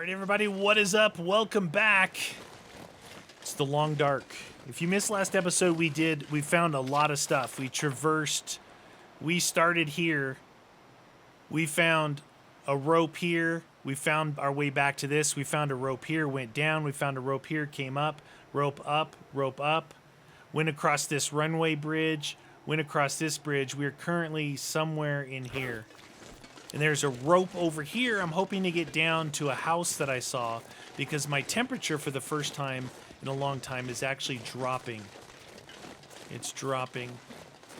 Alright everybody, what is up? Welcome back. It's the Long Dark. If you missed last episode, we found a lot of stuff. We traversed, we started here. We found a rope here. We found our way back to this. We found a rope here, went down. We found a rope here, came up, rope up. Went across this runway bridge, went across this bridge. We're currently somewhere in here. And there's a rope over here. I'm hoping to get down to a house that I saw because my temperature for the first time in a long time is actually dropping. It's dropping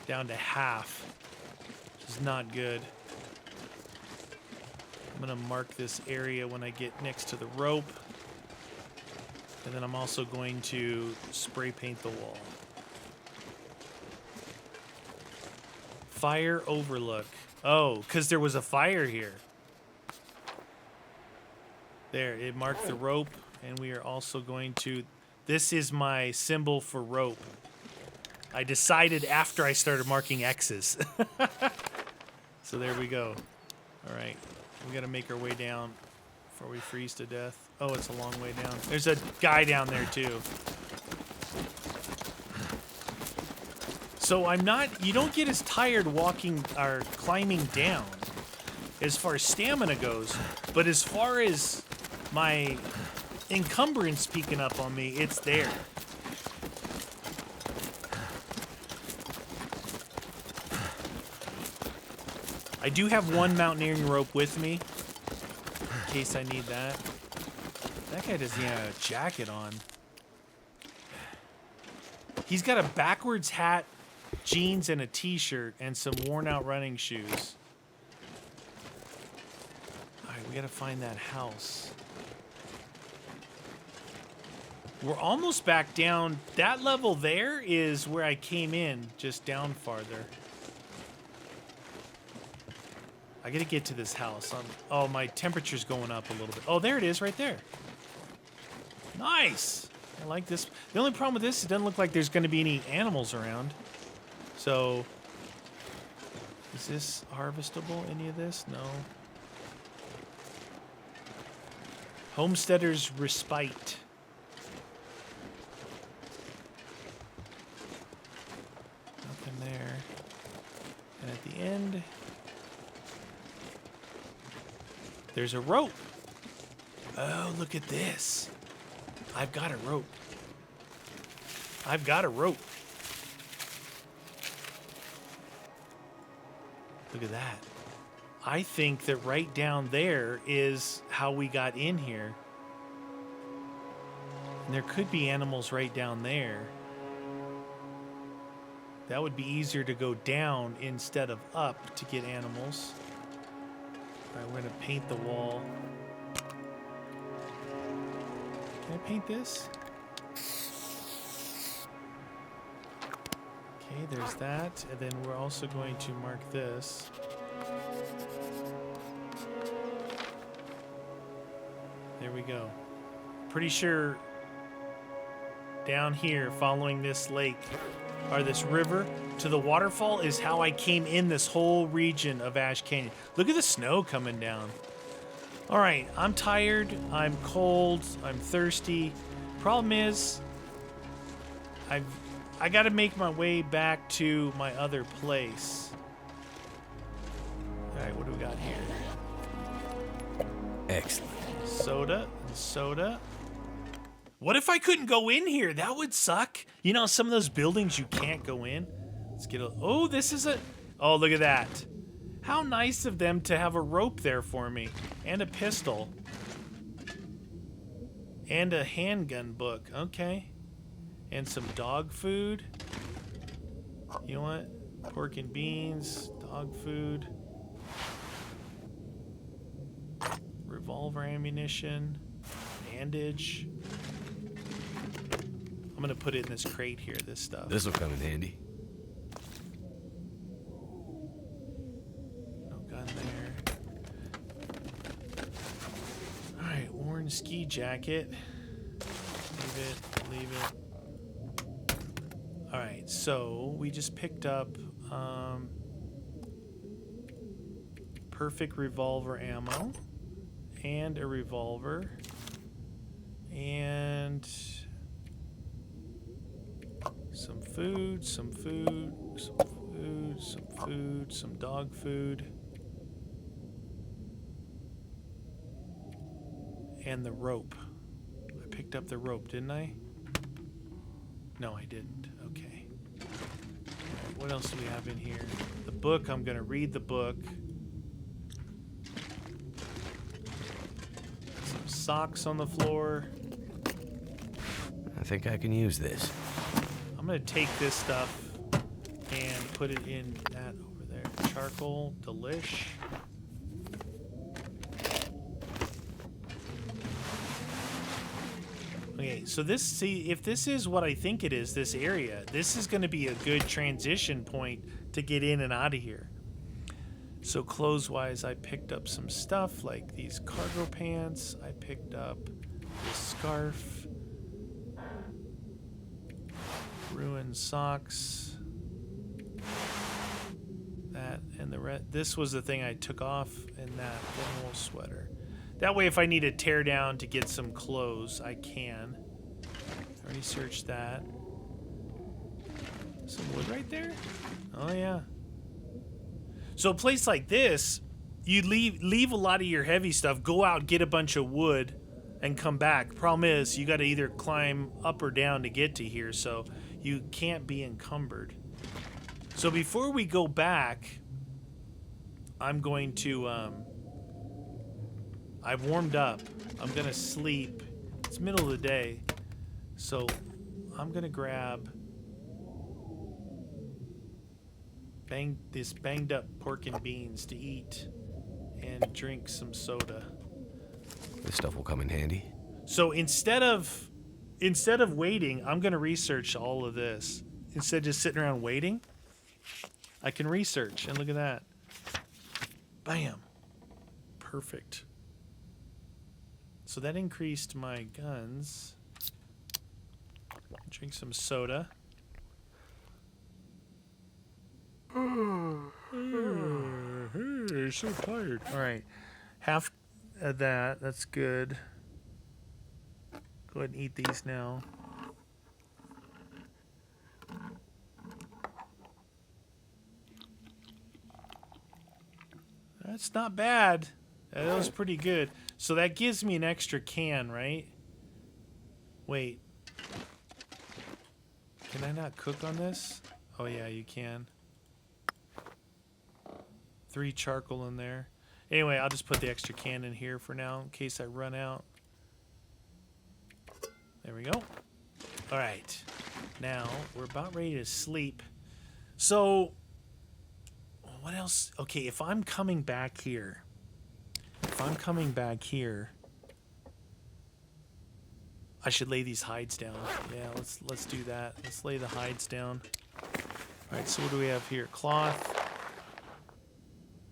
down to half, which is not good. I'm going to mark this area when I get next to the rope. And then I'm also going to spray paint the wall. Fire overlook. Oh, because there was a fire here. There, it marked the rope, and we are also going to... This is my symbol for rope. I decided after I started marking X's. So there we go. All right, we got to make our way down before we freeze to death. Oh, it's a long way down. There's a guy down there, too. So I'm not, you don't get as tired walking or climbing down as far as stamina goes, but as far as my encumbrance peeking up on me, it's there. I do have one mountaineering rope with me in case I need that. That guy doesn't even have a jacket on. He's got a backwards hat, jeans, and a t-shirt, and some worn-out running shoes. Alright, we gotta find that house. We're almost back down. That level there is where I came in, just down farther. I gotta get to this house. Oh, my temperature's going up a little bit. Oh, there it is, right there. Nice! I like this. The only problem with this, it doesn't look like there's gonna be any animals around. So, is this harvestable, any of this? No. Homesteader's Respite. Nothing there. And at the end, there's a rope. Oh, look at this. I've got a rope. I've got a rope. Look at that. I think that right down there is how we got in here. And there could be animals right down there. That would be easier to go down instead of up to get animals. All right, we're going to paint the wall. Can I paint this? Okay, there's that, and then we're also going to mark this. There we go. Pretty sure down here, following this lake, or this river, to the waterfall is how I came in this whole region of Ash Canyon. Look at the snow coming down. All right, I'm tired, I'm cold, I'm thirsty. Problem is, I got to make my way back to my other place. All right, what do we got here? Excellent. Soda and soda. What if I couldn't go in here? That would suck. You know, some of those buildings you can't go in. Let's get a... Oh, this is a... Oh, look at that. How nice of them to have a rope there for me. And a pistol. And a handgun book. Okay. And some dog food. You know what? Pork and beans, dog food. Revolver ammunition. Bandage. I'm gonna put it in this crate here, this stuff. This will come in handy. No gun there. Alright, worn ski jacket. Leave it. Alright, so we just picked up perfect revolver ammo and a revolver. And some food, some food, some food, some food, some dog food. And the rope. I picked up the rope, didn't I? No, I didn't. Okay. Alright, what else do we have in here? The book, I'm going to read the book. Some socks on the floor. I think I can use this. I'm going to take this stuff and put it in that over there. Charcoal, delish. Okay, so this, see, if this is what I think it is, this area, this is going to be a good transition point to get in and out of here. So clothes-wise, I picked up some stuff like these cargo pants. I picked up this scarf. Ruined socks. That and the red. This was the thing I took off, and that one wool sweater. That way, if I need to tear down to get some clothes, I can. Already searched that. Some wood right there? Oh, yeah. So a place like this, you leave a lot of your heavy stuff, go out, get a bunch of wood, and come back. Problem is, you got to either climb up or down to get to here, so you can't be encumbered. So before we go back, I'm going to... I've warmed up. I'm going to sleep. It's middle of the day. So I'm going to grab this banged up pork and beans to eat and drink some soda. This stuff will come in handy. So instead of waiting, I'm going to research all of this. Instead of just sitting around waiting, I can research. And look at that. Bam. Perfect. So that increased my guns. Drink some soda. You're so tired. All right. Half of that. That's good. Go ahead and eat these now. That's not bad. That was pretty good. So that gives me an extra can, right? Wait. Can I not cook on this? Oh, yeah, you can. 3 charcoal in there. Anyway, I'll just put the extra can in here for now in case I run out. There we go. All right. Now, we're about ready to sleep. So, what else? Okay, if I'm coming back here... I should lay these hides down. Yeah, let's do that. Let's lay the hides down. All right, so what do we have here? Cloth.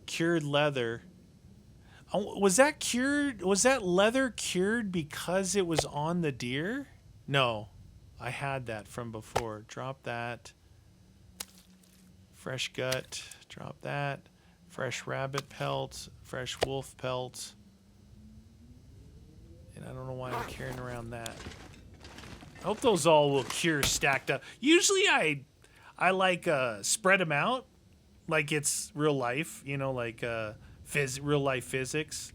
Cured leather. Oh, was that cured? Was that leather cured because it was on the deer? No, I had that from before. Drop that. Fresh gut. Drop that. Fresh rabbit pelt. Fresh wolf pelt. And I don't know why I'm carrying around that. I hope those all will cure stacked up. Usually I like spread them out like it's real life, you know, like real life physics,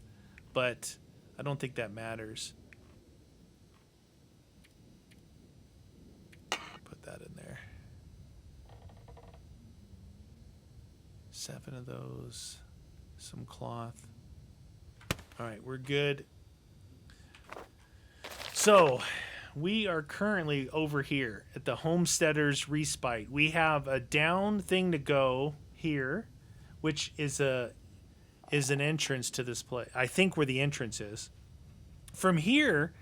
but I don't think that matters. Put that in there. 7 of those. Some cloth. All right, we're good. So, we are currently over here at the Homesteader's Respite. We have a down thing to go here, which is an entrance to this place. I think where the entrance is. From here,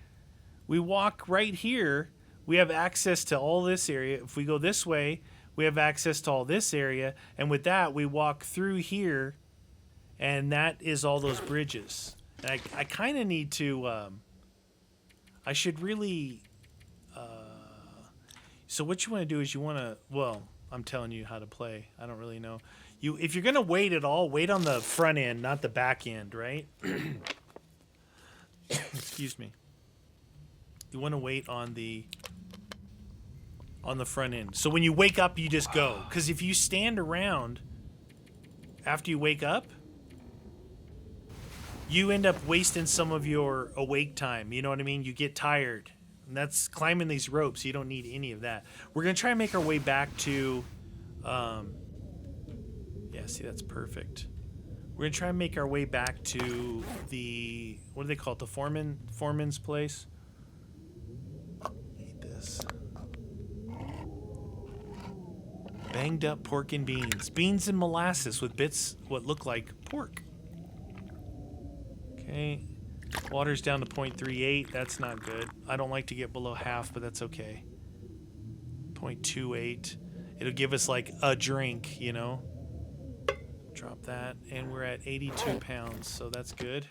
we walk right here. We have access to all this area. If we go this way, we have access to all this area. And with that, we walk through here, and that is all those bridges. And I kind of need to... I should really... so what you want to do is you want to... Well, I'm telling you how to play. I don't really know. If you're going to wait at all, wait on the front end, not the back end, right? Excuse me. You want to wait on the front end. So when you wake up, you just go. Because if you stand around after you wake up, you end up wasting some of your awake time. You know what I mean? You get tired. And that's climbing these ropes. You don't need any of that. We're going to try and make our way back to... yeah, see, that's perfect. We're going to try and make our way back to the... What do they call it? The foreman's place? Eat this. Banged up pork and beans. Beans and molasses with bits what look like pork. Okay. Water's down to 0.38. That's not good. I don't like to get below half, but that's okay. 0.28. It'll give us like a drink, you know. Drop that. And we're at 82 pounds, so that's good.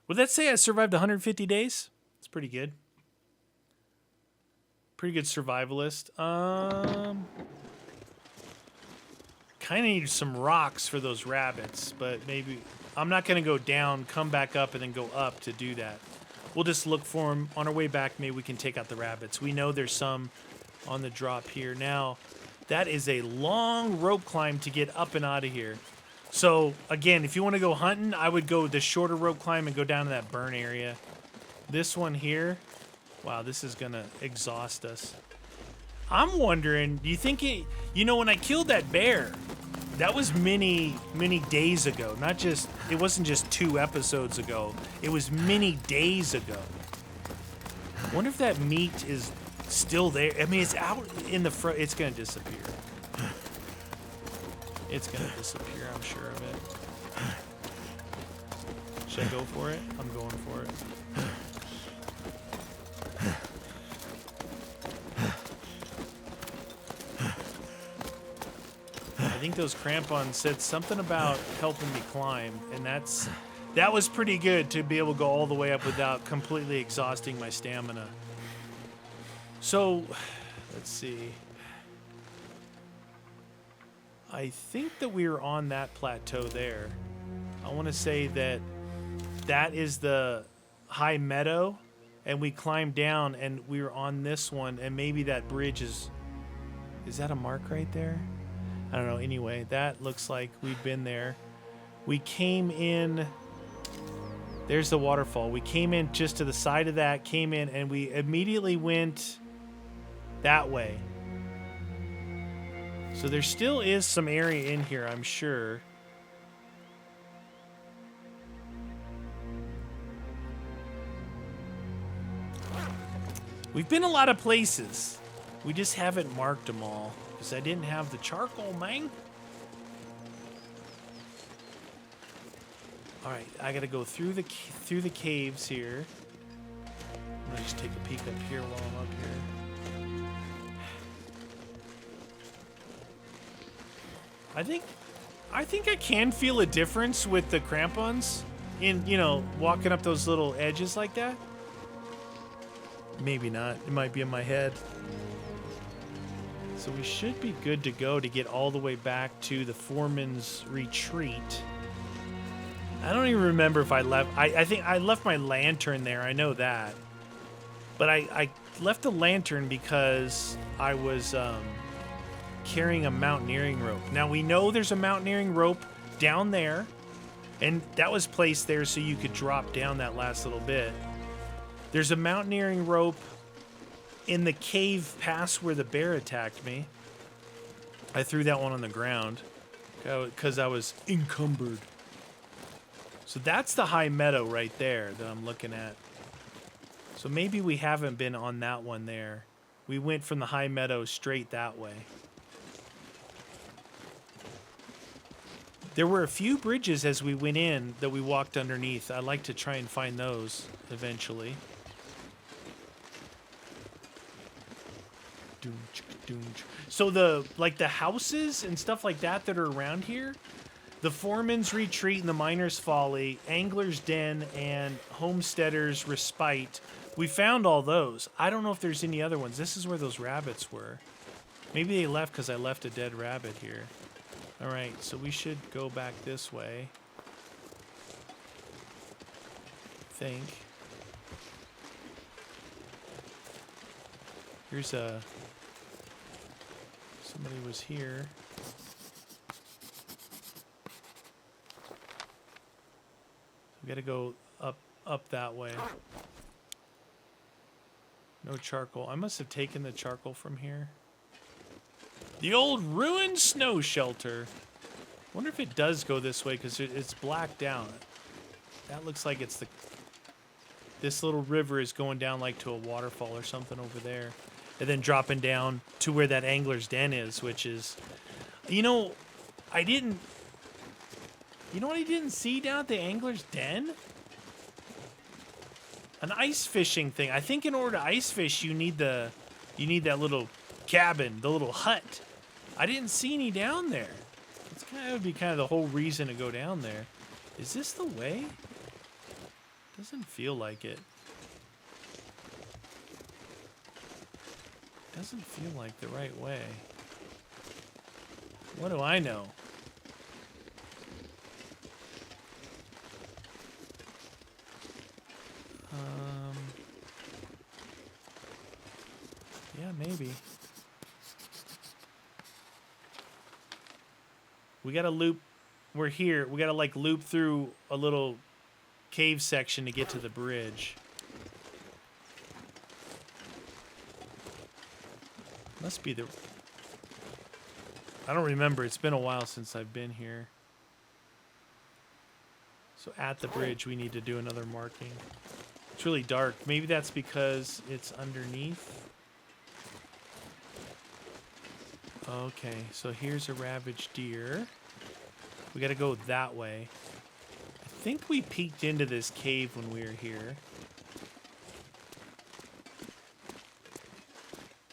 Would that say I survived 150 days? That's pretty good. Pretty good survivalist. Kind of need some rocks for those rabbits, but maybe... I'm not going to go down, come back up, and then go up to do that. We'll just look for them. On our way back, maybe we can take out the rabbits. We know there's some on the drop here. Now, that is a long rope climb to get up and out of here. So, again, if you want to go hunting, I would go the shorter rope climb and go down to that burn area. This one here, wow, this is going to exhaust us. I'm wondering, do you think it... You know, when I killed that bear... That was many days ago. Not just, it wasn't just 2 episodes ago. It was many days ago. I wonder if that meat is still there. I mean, it's out in the front. It's going to disappear. It's going to disappear, I'm sure of it. Should I go for it? I'm going for it. I think those crampons said something about helping me climb, and that was pretty good to be able to go all the way up without completely exhausting my stamina. So, let's see. I think that we were on that plateau there. I want to say that that is the high meadow, and we climbed down, and we were on this one, and maybe that bridge is that a mark right there? I don't know. Anyway, that looks like we've been there. We came in. There's the waterfall. We came in just to the side of that, came in, and we immediately went that way. So there still is some area in here, I'm sure. We've been a lot of places. We just haven't marked them all. Because I didn't have the charcoal, man. All right, I gotta go through the caves here. I'm gonna just take a peek up here while I'm up here. I think I can feel a difference with the crampons in, you know, walking up those little edges like that. Maybe not. It might be in my head. So we should be good to go to get all the way back to the foreman's retreat. I don't even remember if I left... I think I left my lantern there. I know that. But I left the lantern because I was carrying a mountaineering rope. Now, we know there's a mountaineering rope down there. And that was placed there so you could drop down that last little bit. There's a mountaineering rope in the cave past where the bear attacked me. I threw that one on the ground because I was encumbered. So that's the high meadow right there that I'm looking at. So maybe we haven't been on that one there. We went from the high meadow straight that way. There were a few bridges as we went in that we walked underneath. I'd like to try and find those eventually. So the houses and stuff like that are around here, the Foreman's Retreat and the Miner's Folly, Angler's Den, and Homesteader's Respite, we found all those. I don't know if there's any other ones. This is where those rabbits were. Maybe they left because I left a dead rabbit here. All right, so we should go back this way. think. Here's a... Somebody was here. We gotta go up that way. No charcoal. I must have taken the charcoal from here. The old ruined snow shelter. Wonder if it does go this way because it's blacked out. That looks like it's the... This little river is going down like to a waterfall or something over there. And then dropping down to where that angler's den is, which is... You know, I didn't... You know what I didn't see down at the angler's den? An ice fishing thing. I think in order to ice fish, you need that little cabin, the little hut. I didn't see any down there. That would be kind of the whole reason to go down there. Is this the way? Doesn't feel like it. Doesn't feel like the right way. What do I know? Yeah, maybe. We gotta loop. We're here. We gotta like loop through a little cave section to get to the bridge. Must be the... I don't remember. It's been a while since I've been here. So at the bridge, we need to do another marking. It's really dark. Maybe that's because it's underneath. Okay, so here's a ravaged deer. We gotta go that way. I think we peeked into this cave when we were here.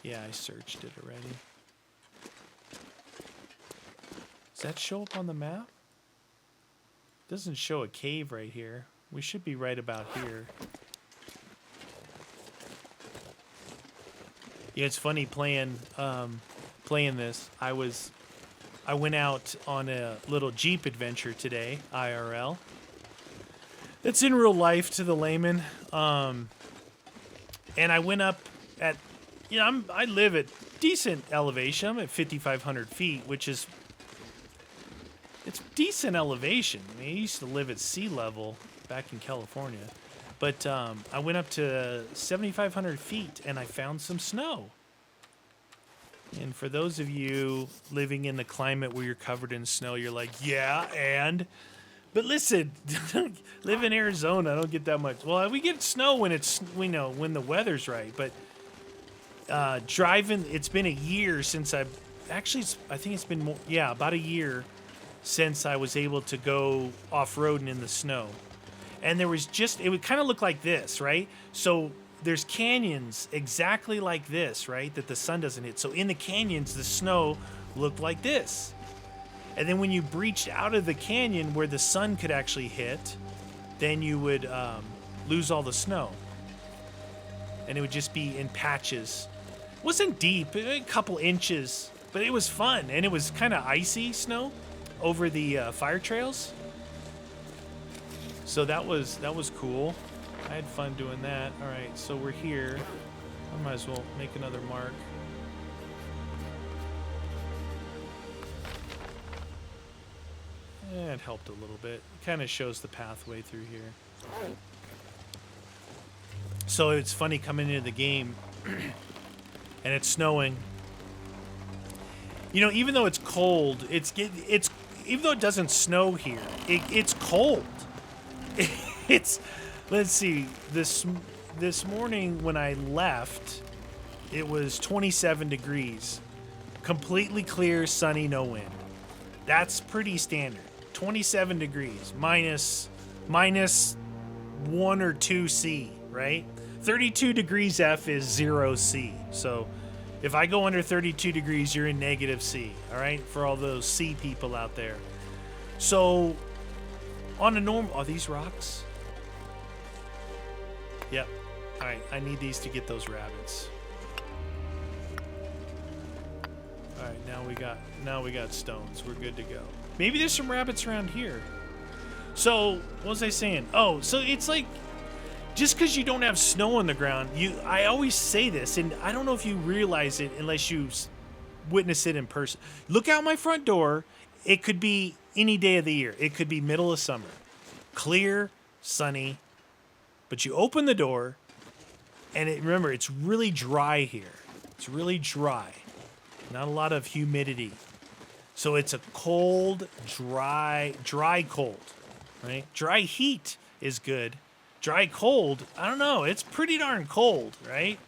Yeah, I searched it already. Does that show up on the map? Doesn't show a cave right here. We should be right about here. Yeah, it's funny playing this. I went out on a little Jeep adventure today, IRL. It's in real life to the layman. And I went up at, you know, I live at decent elevation. I'm at 5,500 feet, which is, it's decent elevation. I mean, I used to live at sea level back in California. But I went up to 7,500 feet and I found some snow. And for those of you living in the climate where you're covered in snow, you're like, yeah, and... But listen, live in Arizona, I don't get that much. Well, we get snow when it's, we know, when the weather's right. But driving, it's been a year since I've... Actually, I think it's been more... Yeah, about a year since I was able to go off-roading in the snow. And there was just... It would kind of look like this, right? So... There's canyons exactly like this, right? That the sun doesn't hit. So in the canyons, the snow looked like this. And then when you breached out of the canyon where the sun could actually hit, then you would lose all the snow. And it would just be in patches. It wasn't deep, a couple inches, but it was fun. And it was kind of icy snow over the fire trails. So that was cool. I had fun doing that. All right, so we're here. I might as well make another mark. It helped a little bit. It kind of shows the pathway through here. So it's funny coming into the game and it's snowing. You know, even though it's cold, it's even though it doesn't snow here, it's cold. It's... Let's see, this morning when I left, it was 27 degrees. Completely clear, sunny, no wind. That's pretty standard. 27 degrees, minus 1 or 2 C, right? 32 degrees F is 0 C. So if I go under 32 degrees, you're in negative C, all right? For all those C people out there. So on a normal... Are these rocks? Yep. All right, I need these to get those rabbits. All right, now we got stones. We're good to go. Maybe there's some rabbits around here. So, what was I saying? Oh, so it's like just because you don't have snow on the ground, I always say this, and I don't know if you realize it unless you witness it in person. Look out my front door. It could be any day of the year. It could be middle of summer. Clear, sunny. But you open the door, and remember, it's really dry here. It's really dry. Not a lot of humidity. So it's a cold, dry cold, right? Dry heat is good. Dry cold, I don't know. It's pretty darn cold, right?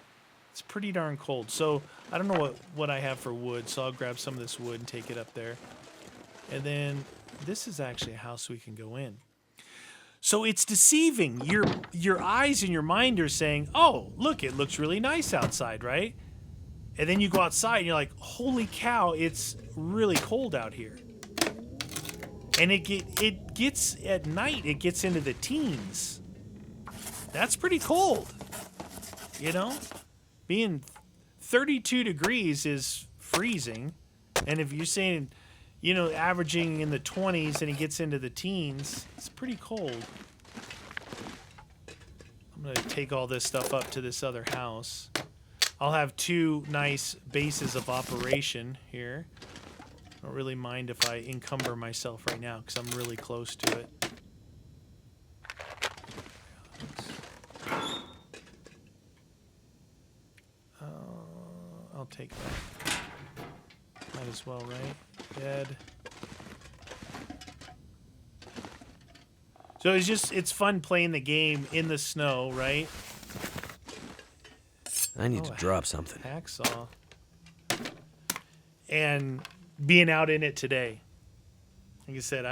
It's pretty darn cold. So I don't know what I have for wood, so I'll grab some of this wood and take it up there. And then this is actually a house we can go in. So it's deceiving. Your eyes and your mind are saying, oh, look, it looks really nice outside, right? And then you go outside and you're like, holy cow, it's really cold out here. And it gets, at night, it gets into the teens. That's pretty cold, you know? Being 32 degrees is freezing. And if you're saying, you know, averaging in the 20s and it gets into the teens, it's pretty cold. I'm going to take all this stuff up to this other house. I'll have 2 nice bases of operation here. I don't really mind if I encumber myself right now because I'm really close to it. I'll take that. Might as well, right? Dead. So it's fun playing the game in the snow, right? I need to drop something. Hacksaw. And being out in it today. Like I said,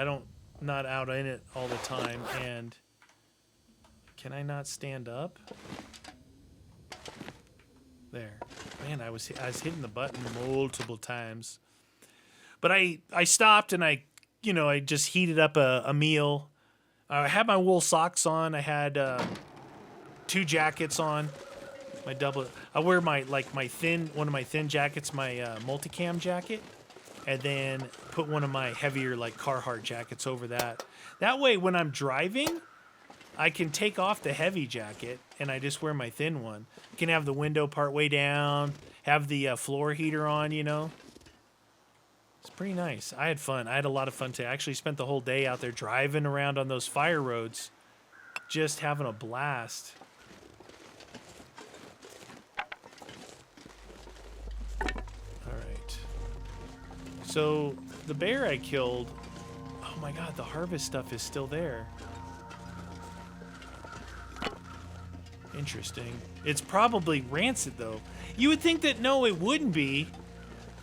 not out in it all the time. And can I not stand up? There. Man, I was hitting the button multiple times. But I stopped and I just heated up a meal. I had my wool socks on. I had 2 jackets on. I wear one of my thin jackets, my multicam jacket, and then put one of my heavier like Carhartt jackets over that. That way, when I'm driving, I can take off the heavy jacket and I just wear my thin one. I can have the window part way down, have the floor heater on, you know. It's pretty nice. I had fun. I had a lot of fun today. I actually spent the whole day out there driving around on those fire roads, just having a blast. So the bear I killed, oh my god, the harvest stuff is still there. Interesting. It's probably rancid though. You would think that no, it wouldn't be.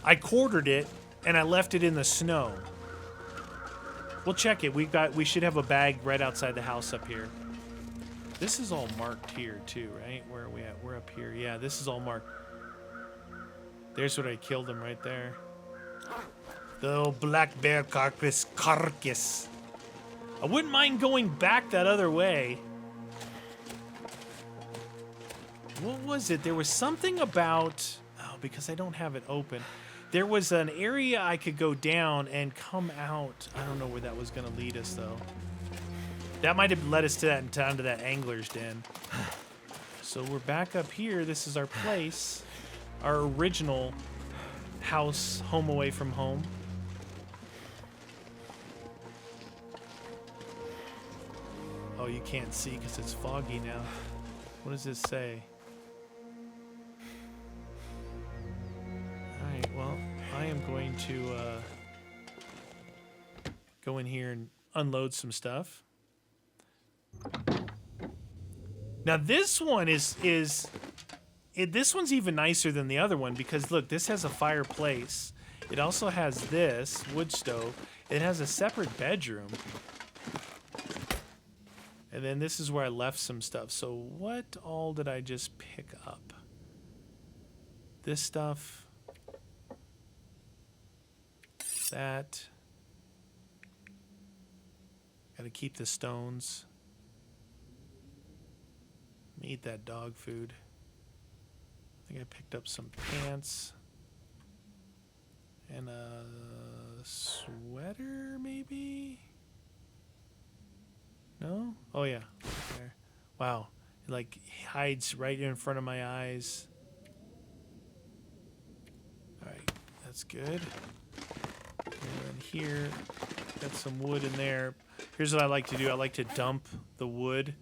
I quartered it and I left it in the snow. We'll check it. We should have a bag right outside the house up here. This is all marked here too, right? Where are we at? We're up here. Yeah, this is all marked. There's what I killed him right there. The little black bear carcass. I wouldn't mind going back that other way. What was it? There was something about... Oh, because I don't have it open. There was an area I could go down and come out. I don't know where that was going to lead us, though. That might have led us to down to that angler's den. So we're back up here. This is our place. Our original house, home away from home. Oh, you can't see because it's foggy now. What does this say? Alright, well, I am going to go in here and unload some stuff. Now this one this one's even nicer than the other one because look, this has a fireplace. It also has this wood stove. It has a separate bedroom. And then this is where I left some stuff. So what all did I just pick up? This stuff. That. Gotta keep the stones. Eat that dog food. I think I picked up some pants. And a sweater, maybe? No? Oh, yeah. There. Wow. It, like, hides right in front of my eyes. Alright, that's good. And here, got some wood in there. Here's what I like to do. I like to dump the wood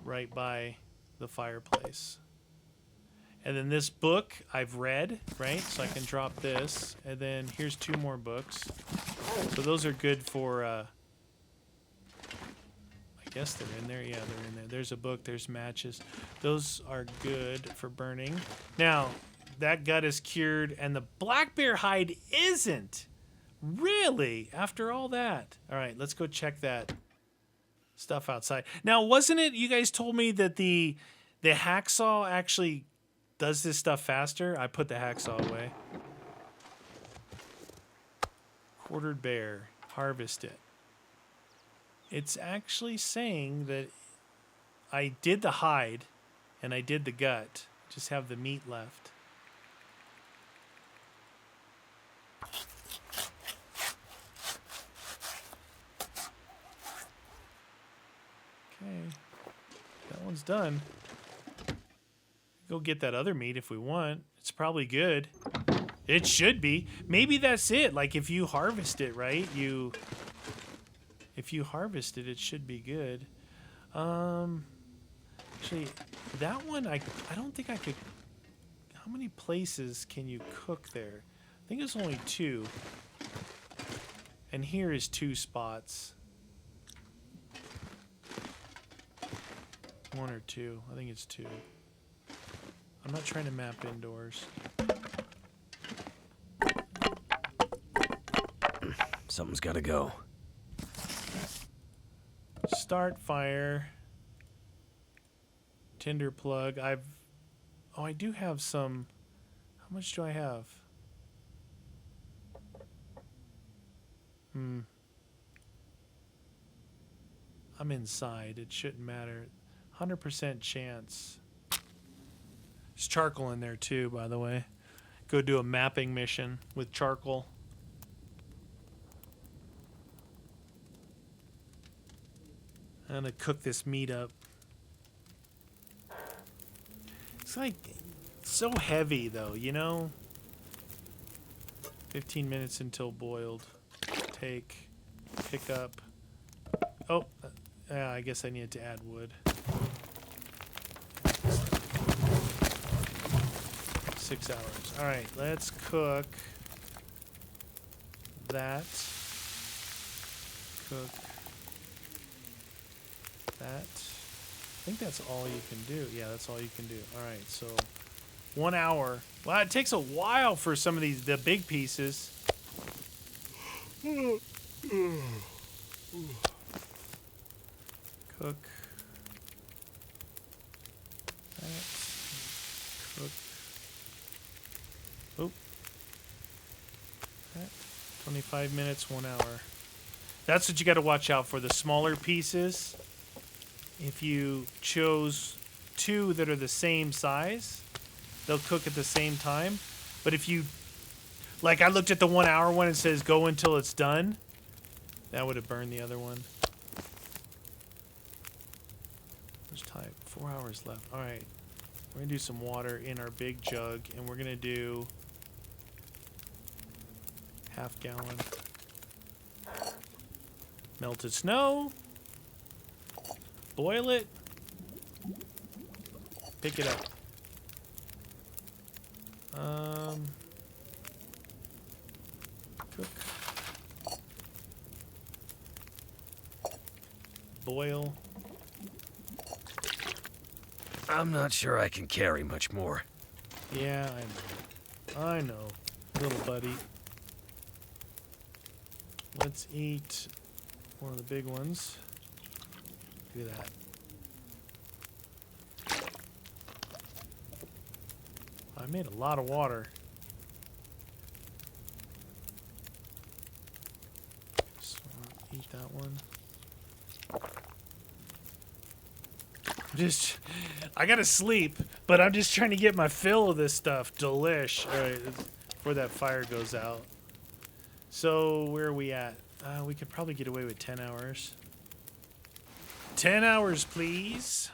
right by the fireplace. And then this book I've read, right? So I can drop this. And then here's 2 more books. So those are good for, I guess they're in there. Yeah, they're in there. There's a book. There's matches. Those are good for burning. Now, that gut is cured, and the black bear hide isn't. Really? After all that? All right, let's go check that stuff outside. Now, wasn't it you guys told me that the hacksaw actually does this stuff faster? I put the hacksaw away. Quartered bear. Harvest it. It's actually saying that I did the hide and I did the gut. Just have the meat left. Okay. That one's done. Go get that other meat if we want. It's probably good. It should be. Maybe that's it. Like if you harvest it, right? If you harvest it, it should be good. Actually, that one I don't think I could. How many places can you cook there? I think it's only 2. And here is 2 spots. 1 or 2. I think it's 2. I'm not trying to map indoors. Something's gotta go. Start fire. Tinder plug. Oh, I do have some. How much do I have? I'm inside. It shouldn't matter. 100% chance. There's charcoal in there too, by the way. Go do a mapping mission with charcoal. I'm gonna cook this meat up. It's like so heavy though, you know? 15 minutes until boiled. Pick up. Oh, I guess I needed to add wood. 6 hours. All right, let's cook that. Cook that. I think that's all you can do. Yeah, that's all you can do. All right, so 1 hour. Well, it takes a while for some of the big pieces. Cook that. Cook. Oh. That. 25 minutes, 1 hour. That's what you got to watch out for. The smaller pieces. If you chose 2 that are the same size, they'll cook at the same time. But if you, like I looked at the 1 hour one, it says go until it's done. That would have burned the other one. There's time. 4 hours left. All right. We're going to do some water in our big jug, and we're going to do half gallon. Melted snow. Boil it. Pick it up. Cook. Boil. I'm not sure I can carry much more. Yeah, I know. Little buddy. Let's eat one of the big ones. Do that. I made a lot of water. So eat that one. I gotta sleep, but I'm just trying to get my fill of this stuff. Delish. All right, before that fire goes out. So where are we at? We could probably get away with 10 hours. 10 hours, please.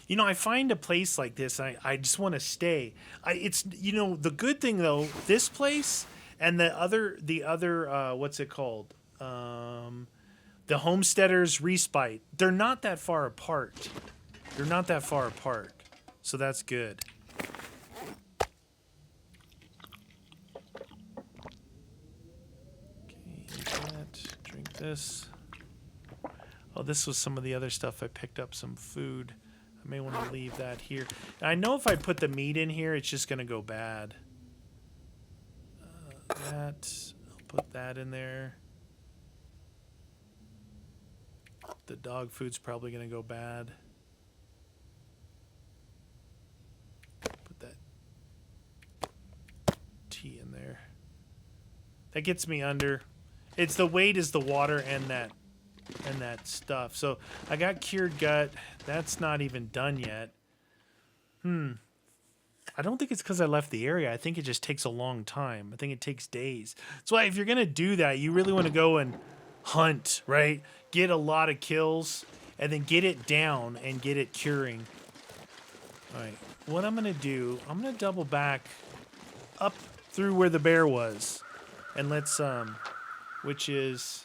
You know, I find a place like this, I just want to stay. It's, you know, the good thing though, this place and the other, what's it called? The Homesteader's Respite. They're not that far apart. They're not that far apart. So that's good. Okay, eat that. Drink this. Oh, this was some of the other stuff. I picked up some food. I may want to leave that here. I know if I put the meat in here, it's just going to go bad. I'll put that in there. The dog food's probably going to go bad. Put that tea in there. That gets me under. It's the weight is the water and that stuff. So I got cured gut. That's not even done yet. I don't think it's because I left the area. I think it just takes a long time. I think it takes days. So if you're going to do that, you really want to go and hunt, right? Get a lot of kills and then get it down and get it curing. All right. What I'm going to do, I'm going to double back up through where the bear was. And let's, which is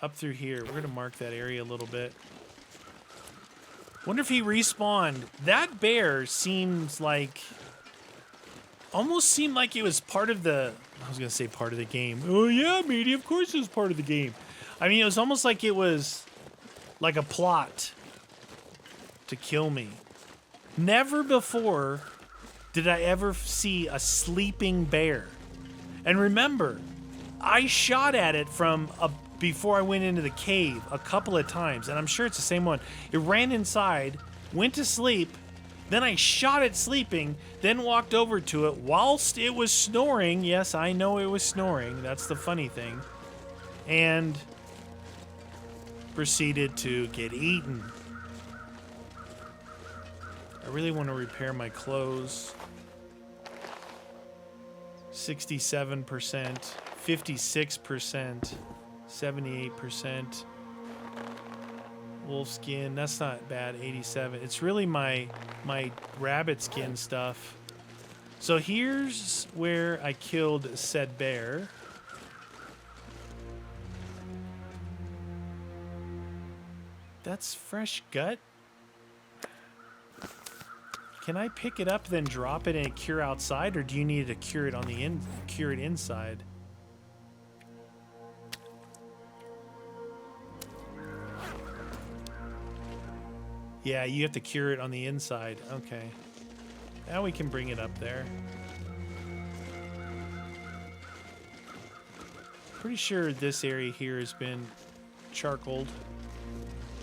up through here. We're going to mark that area a little bit. Wonder if he respawned. That bear seems like, almost seemed like it was part of the, I was going to say part of the game. Oh yeah, meaty, of course it was part of the game. I mean, it was almost like it was like a plot to kill me. Never before did I ever see a sleeping bear. And remember, I shot at it from before I went into the cave a couple of times, and I'm sure it's the same one. It ran inside, went to sleep, then I shot it sleeping, then walked over to it whilst it was snoring. Yes, I know it was snoring. That's the funny thing. And proceeded to get eaten. I really want to repair my clothes. 67%, 56%, 78%. Wolf skin, that's not bad, 87. It's really my rabbit skin stuff. So here's where I killed said bear. That's fresh gut. Can I pick it up, then drop it and cure outside, or do you need to cure it on the cure it inside? Yeah, you have to cure it on the inside. Okay. Now we can bring it up there. Pretty sure this area here has been charcoaled.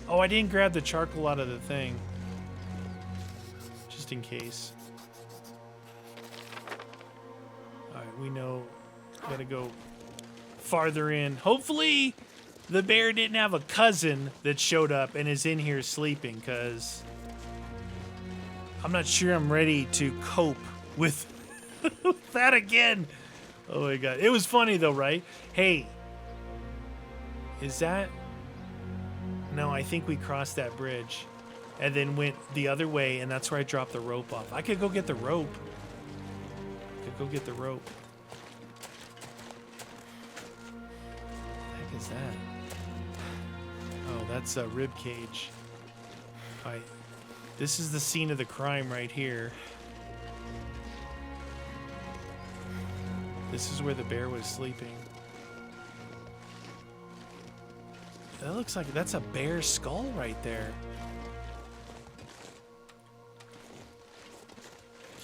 Oh, I didn't grab the charcoal out of the thing. Just in case. Alright, we know. Gotta go farther in. Hopefully the bear didn't have a cousin that showed up and is in here sleeping, because I'm not sure I'm ready to cope with that again. Oh my god. It was funny though, right? Hey. Is that... No, I think we crossed that bridge and then went the other way, and that's where I dropped the rope off. I could go get the rope. What the heck is that? Oh, that's a rib cage. Alright. This is the scene of the crime right here. This is where the bear was sleeping. That looks like that's a bear skull right there.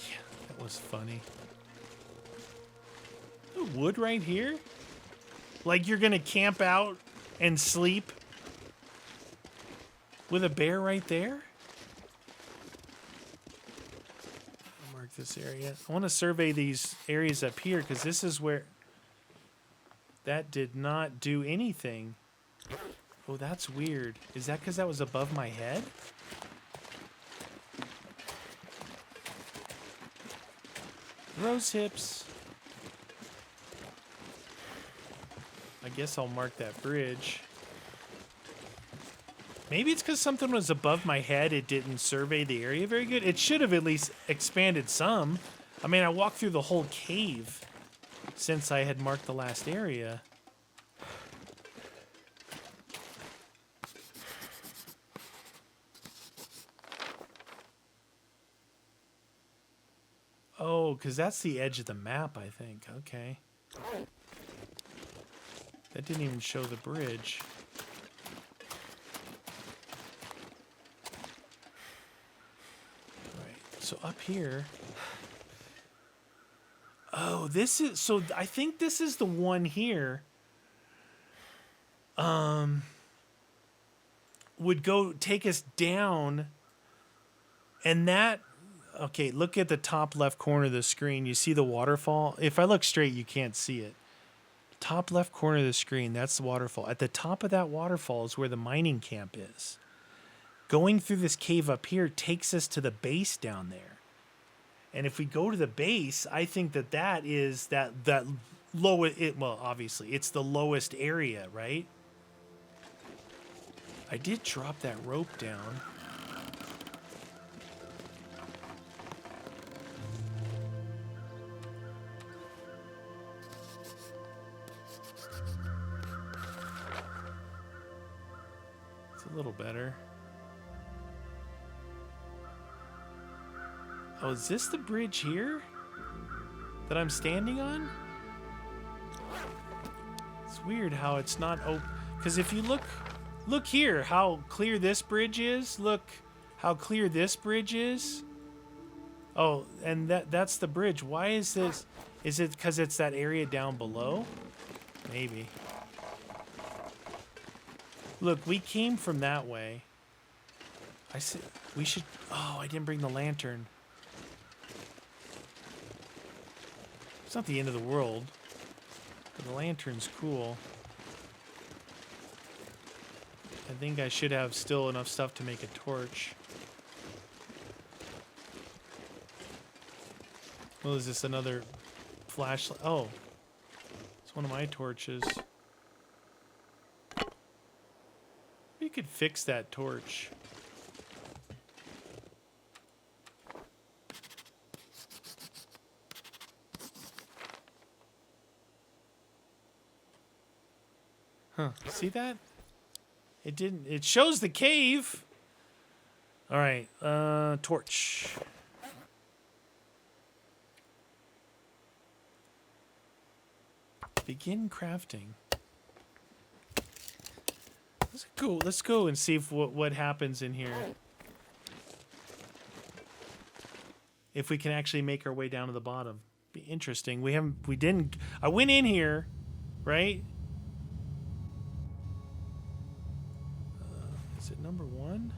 Yeah, that was funny. The wood right here? Like you're gonna camp out and sleep with a bear right there? I'll mark this area. I want to survey these areas up here, because this is where that did not do anything. Oh, that's weird. Is that because that was above my head? Rose hips. I guess I'll mark that bridge. Maybe it's because something was above my head. It didn't survey the area very good. It should have at least expanded some. I mean, I walked through the whole cave since I had marked the last area. Oh, because that's the edge of the map, I think. Okay. That didn't even show the bridge. So up here. Oh, this is so I think this is the one here. Would go take us down, and that okay, look at the top left corner of the screen. You see the waterfall? If I look straight, you can't see it. Top left corner of the screen, that's the waterfall. At the top of that waterfall is where the mining camp is. Going through this cave up here takes us to the base down there. And if we go to the base, I think that is that lowest, well, obviously, it's the lowest area, right? I did drop that rope down. It's a little better. Oh, is this the bridge here that I'm standing on? It's weird how it's not open. Because if you look here, how clear this bridge is. Look how clear this bridge is. Oh, and that's the bridge. Why is this? Is it because it's that area down below? Maybe. Look, we came from that way. I said we should. Oh, I didn't bring the lantern. It's not the end of the world, but the lantern's cool. I think I should have still enough stuff to make a torch. Well, is this another flashlight? Oh, it's one of my torches. We could fix that torch. Huh, see that? It didn't, it shows the cave. All right, torch. Begin crafting. Let's go and see if what happens in here. If we can actually make our way down to the bottom. Be interesting. We didn't, I went in here, right? Is it number 1?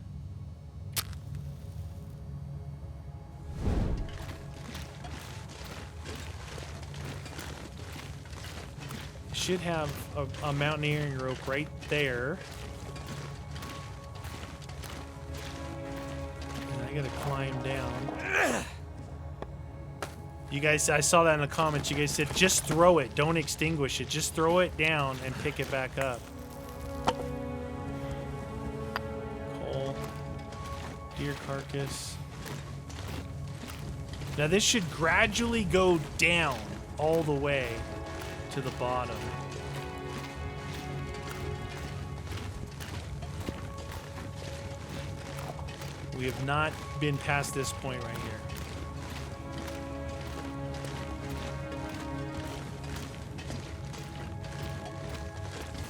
Should have a mountaineering rope right there. And I gotta climb down. You guys, I saw that in the comments. You guys said just throw it, don't extinguish it. Just throw it down and pick it back up. Coal. Deer carcass. Now this should gradually go down all the way to the bottom. We have not been past this point right here.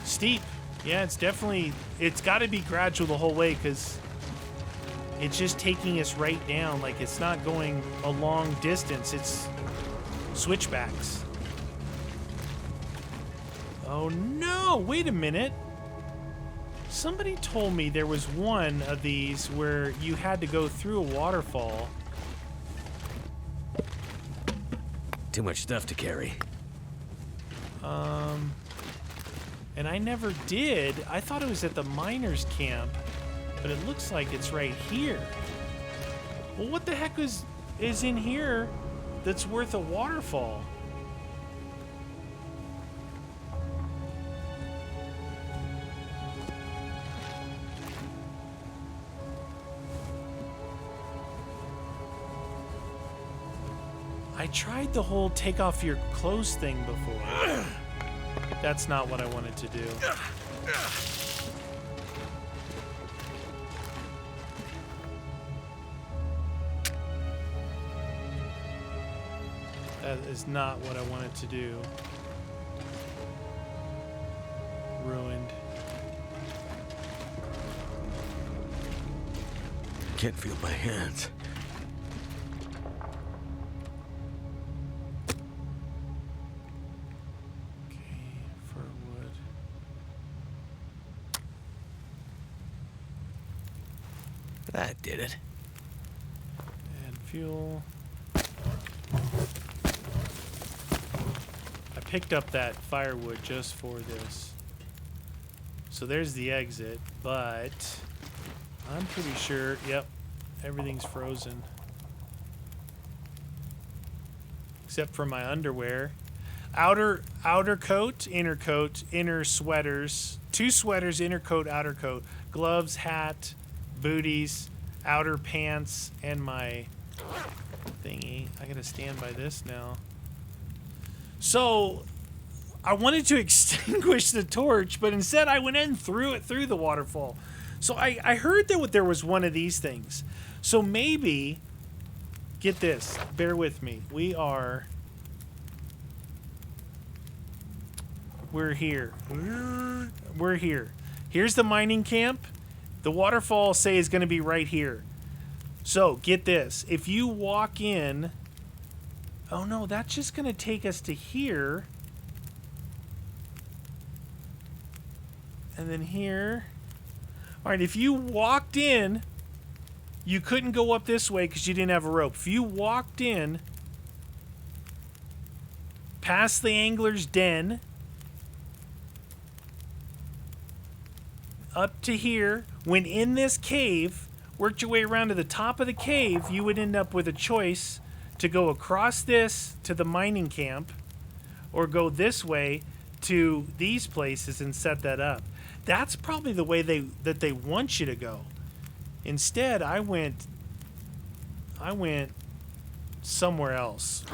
Steep. Yeah, it's definitely, it's got to be gradual the whole way because it's just taking us right down. Like it's not going a long distance. It's switchbacks. Oh no, wait a minute. Somebody told me there was one of these where you had to go through a waterfall. Too much stuff to carry. And I never did. I thought it was at the miners' camp, but it looks like it's right here. Well, what the heck is in here that's worth a waterfall? I tried the whole take off your clothes thing before. That's not what I wanted to do. That is not what I wanted to do. Ruined. Can't feel my hands. Okay, for wood. That did it. And fuel. I picked up that firewood just for this. So there's the exit, but I'm pretty sure, yep, everything's frozen. Except for my underwear. Outer coat, inner sweaters. 2 sweaters, inner coat, outer coat. Gloves, hat, booties, outer pants, and my thingy. I gotta stand by this now. So I wanted to extinguish the torch, but instead I went in and threw it through the waterfall. So I heard that there was one of these things. So maybe, get this, bear with me. We're here. We're here. Here's the mining camp. The waterfall, say, is going to be right here. So get this. If you walk in, oh no, that's just going to take us to here. And then here. All right, if you walked in, you couldn't go up this way because you didn't have a rope. If you walked in, past the angler's den, up to here, went in this cave, worked your way around to the top of the cave, you would end up with a choice to go across this to the mining camp or go this way to these places and set that up. That's probably the way that they want you to go. Instead, I went somewhere else.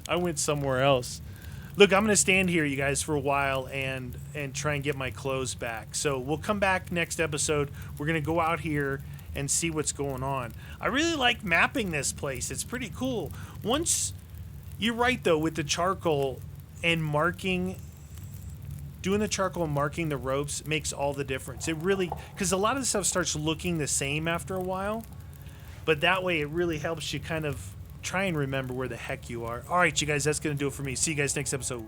I went somewhere else. Look, I'm going to stand here, you guys, for a while and try and get my clothes back. So we'll come back next episode. We're going to go out here and see what's going on. I really like mapping this place. It's pretty cool. Once, you're right, though, with the charcoal and marking, doing the charcoal and marking the ropes makes all the difference. It really, because a lot of the stuff starts looking the same after a while, but that way it really helps you kind of try and remember where the heck you are. All right, you guys, that's going to do it for me. See you guys next episode.